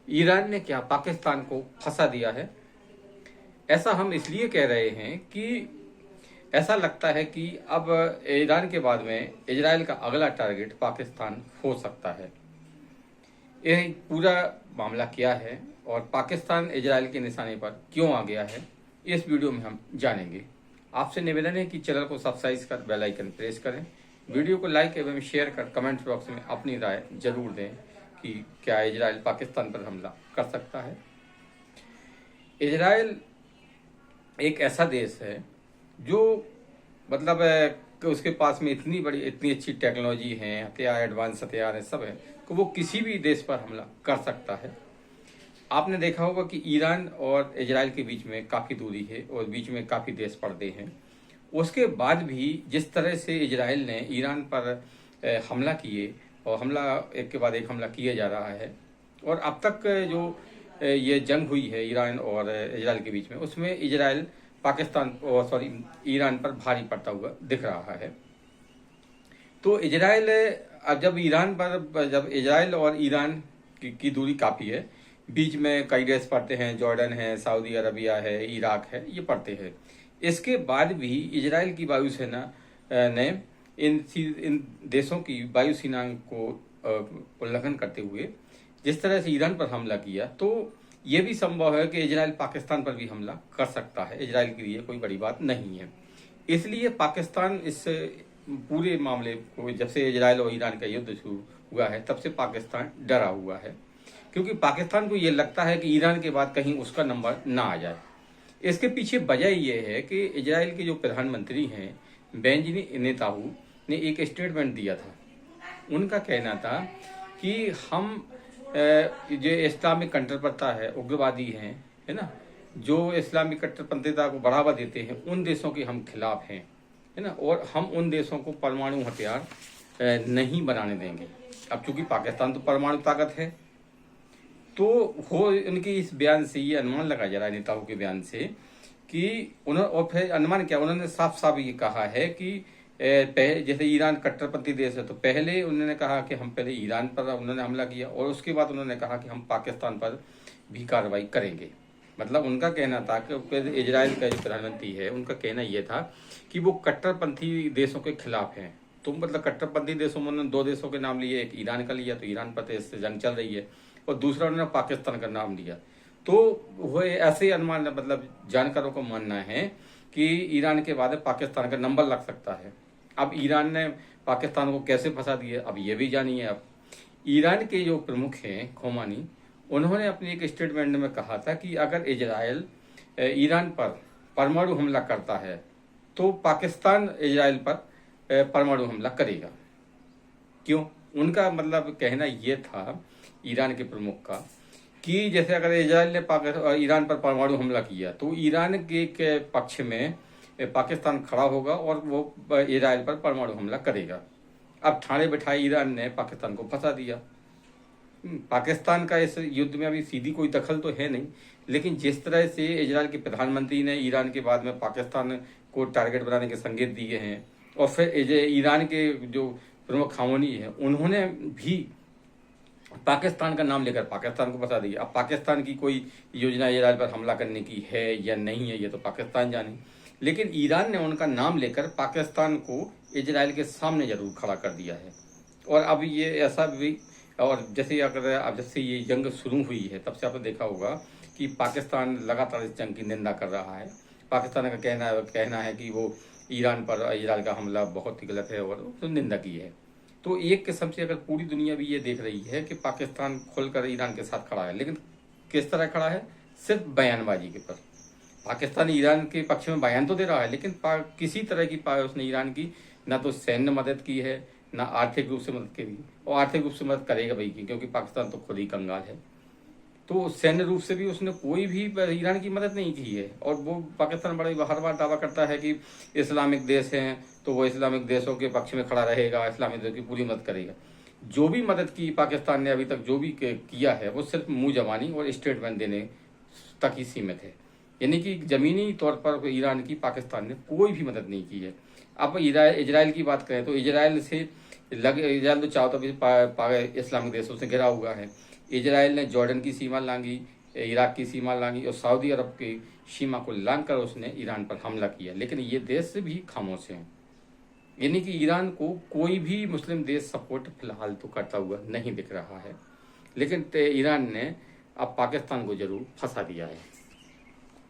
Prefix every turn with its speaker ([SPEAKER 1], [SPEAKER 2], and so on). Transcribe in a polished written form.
[SPEAKER 1] Iran ने क्या पाकिस्तान को फंसा दिया है। ऐसा हम इसलिए कह रहे हैं कि ऐसा लगता है कि अब ईरान के बाद में इजराइल का अगला टारगेट पाकिस्तान हो सकता है। यह पूरा मामला क्या है और पाकिस्तान इजराइल के निशाने पर क्यों आ गया है, इस वीडियो में हम जानेंगे। आपसे निवेदन है कि चैनल को सब्सक्राइब कर बेल आइकन प्रेस करें, वीडियो को लाइक एवं शेयर कर कमेंट बॉक्स में अपनी राय जरूर दें कि क्या इजराइल पाकिस्तान पर हमला कर सकता है। इजराइल एक ऐसा देश है जो मतलब कि उसके पास में इतनी अच्छी टेक्नोलॉजी है, हथियार, एडवांस हथियार है, सब है कि वो किसी भी देश पर हमला कर सकता है। आपने देखा होगा कि ईरान और इजराइल के बीच में काफ़ी दूरी है और बीच में काफ़ी देश पड़ते हैं। उसके बाद भी जिस तरह से इजराइल ने ईरान पर हमला किए और हमला एक के बाद एक हमला किया जा रहा है, और अब तक जो ये जंग हुई है ईरान और इजराइल के बीच में, उसमें इजराइल पाकिस्तान और ईरान पर भारी पड़ता हुआ दिख रहा है। तो इजराइल अब जब इजराइल और ईरान की दूरी काफ़ी है, बीच में कई देश पड़ते हैं, जॉर्डन है, सऊदी अरबिया है, इराक है, ये पड़ते हैं। इसके बाद भी इजराइल की वायुसेना ने इन देशों की वायुसेना को उल्लंघन करते हुए जिस तरह से ईरान पर हमला किया, तो ये भी संभव है कि इजराइल पाकिस्तान पर भी हमला कर सकता है। इजराइल के लिए कोई बड़ी बात नहीं है। इसलिए पाकिस्तान इस पूरे मामले को, जब से इजराइल और ईरान का युद्ध शुरू हुआ है, तब से पाकिस्तान डरा हुआ है, क्योंकि पाकिस्तान को ये लगता है कि ईरान के बाद कहीं उसका नंबर ना आ जाए। इसके पीछे वजह यह है कि इजराइल के जो प्रधानमंत्री हैं बेंजामिन नेतन्याहू ने एक स्टेटमेंट दिया था। उनका कहना था कि हम जो इस्लामिक कट्टरपंथी है, उग्रवादी हैं, है ना, जो इस्लामिक कट्टरपंथीता को बढ़ावा देते हैं, उन देशों के हम खिलाफ हैं, है ना, और हम उन देशों को परमाणु हथियार नहीं बनाने देंगे। अब चूंकि पाकिस्तान तो परमाणु ताकत है, तो हो उनके इस बयान से ये अनुमान लगाया जा रहा है, नेताओं के बयान से, कि उन्होंने, और फिर अनुमान क्या, उन्होंने साफ साफ ये कहा है कि जैसे ईरान कट्टरपंथी देश है, तो पहले उन्होंने कहा कि हम पहले ईरान पर उन्होंने हमला किया और उसके बाद उन्होंने कहा कि हम पाकिस्तान पर भी कार्रवाई करेंगे। मतलब उनका कहना था कि इजराइल का जो प्रधानमंत्री है, उनका कहना यह था कि वो कट्टरपंथी देशों के खिलाफ हैं। तो मतलब कट्टरपंथी देशों में उन्होंने दो देशों के नाम लिए, एक ईरान का लिया, तो ईरान पर इससे जंग चल रही है, और दूसरा उन्होंने पाकिस्तान का नाम लिया। तो वो ऐसे अनुमान, मतलब जानकारों को मानना है कि ईरान के बाद पाकिस्तान का नंबर लग सकता है। अब ईरान ने पाकिस्तान को कैसे फंसा दिया, अब ये भी जानिए। अब ईरान के जो प्रमुख हैं खोमानी, उन्होंने अपने एक स्टेटमेंट में कहा था कि अगर इजराइल ईरान पर परमाणु हमला करता है तो पाकिस्तान इजराइल पर परमाणु हमला करेगा। क्यों? उनका मतलब कहना यह था ईरान के प्रमुख का कि जैसे अगर इजराइल ने ईरान पर परमाणु हमला किया तो ईरान के पक्ष में पाकिस्तान खड़ा होगा और वो इजराइल पर परमाणु हमला करेगा। अब ठाणे बिठाए ईरान ने पाकिस्तान को फंसा दिया। पाकिस्तान का इस युद्ध में अभी सीधी कोई दखल तो है नहीं, लेकिन जिस तरह से इजराइल के प्रधानमंत्री ने ईरान के बाद में पाकिस्तान को टारगेट बनाने के संकेत दिए हैं, और फिर ईरान के जो प्रमुख खामोनी है, उन्होंने भी पाकिस्तान का नाम लेकर पाकिस्तान को बता दिया। अब पाकिस्तान की कोई योजना इजराइल पर हमला करने की है या नहीं है, ये तो पाकिस्तान जाने, लेकिन ईरान ने उनका नाम लेकर पाकिस्तान को इजराइल के सामने जरूर खड़ा कर दिया है। और अब ये ऐसा भी, और जैसे अगर अब जब से ये जंग शुरू हुई है, तब से आपने देखा होगा कि पाकिस्तान लगातार इस जंग की निंदा कर रहा है। पाकिस्तान का कहना है कि वो ईरान पर इजराइल का हमला बहुत ही गलत है, और तो निंदा की है। तो एक किस्म से अगर पूरी दुनिया भी ये देख रही है कि पाकिस्तान खुलकर ईरान के साथ खड़ा है, लेकिन किस तरह खड़ा है? सिर्फ बयानबाजी के पर। पाकिस्तान ईरान के पक्ष में बयान तो दे रहा है, लेकिन किसी तरह की उसने ईरान की ना तो सैन्य मदद की है, ना आर्थिक रूप से मदद की, और आर्थिक रूप से मदद करेगा भाई की, क्योंकि पाकिस्तान तो खुद ही कंगाल है। तो सैन्य रूप से भी उसने कोई भी ईरान की मदद नहीं की है। और वो पाकिस्तान बड़ा हर बार दावा करता है कि इस्लामिक देश हैं, तो वो इस्लामिक देशों के पक्ष में खड़ा रहेगा, इस्लामिक देशों की पूरी मदद करेगा। जो भी मदद की पाकिस्तान ने अभी तक, जो भी किया है, वो सिर्फ मुंह जबानी और स्टेटमेंट देने तक ही सीमित है। यानी कि जमीनी तौर पर ईरान की पाकिस्तान ने कोई भी मदद नहीं की है। अब इजराइल की बात करें तो इजराइल तो चारों तरफ इस्लामिक देशों से घिरा हुआ है। इजराइल ने जॉर्डन की सीमा लांगी, इराक की सीमा लांगी और सऊदी अरब की सीमा को लांग कर उसने ईरान पर हमला किया। लेकिन ये देश भी खामोश हैं, यानी कि ईरान को कोई भी मुस्लिम देश सपोर्ट फिलहाल तो करता हुआ नहीं दिख रहा है। लेकिन ईरान ने अब पाकिस्तान को जरूर फंसा दिया है।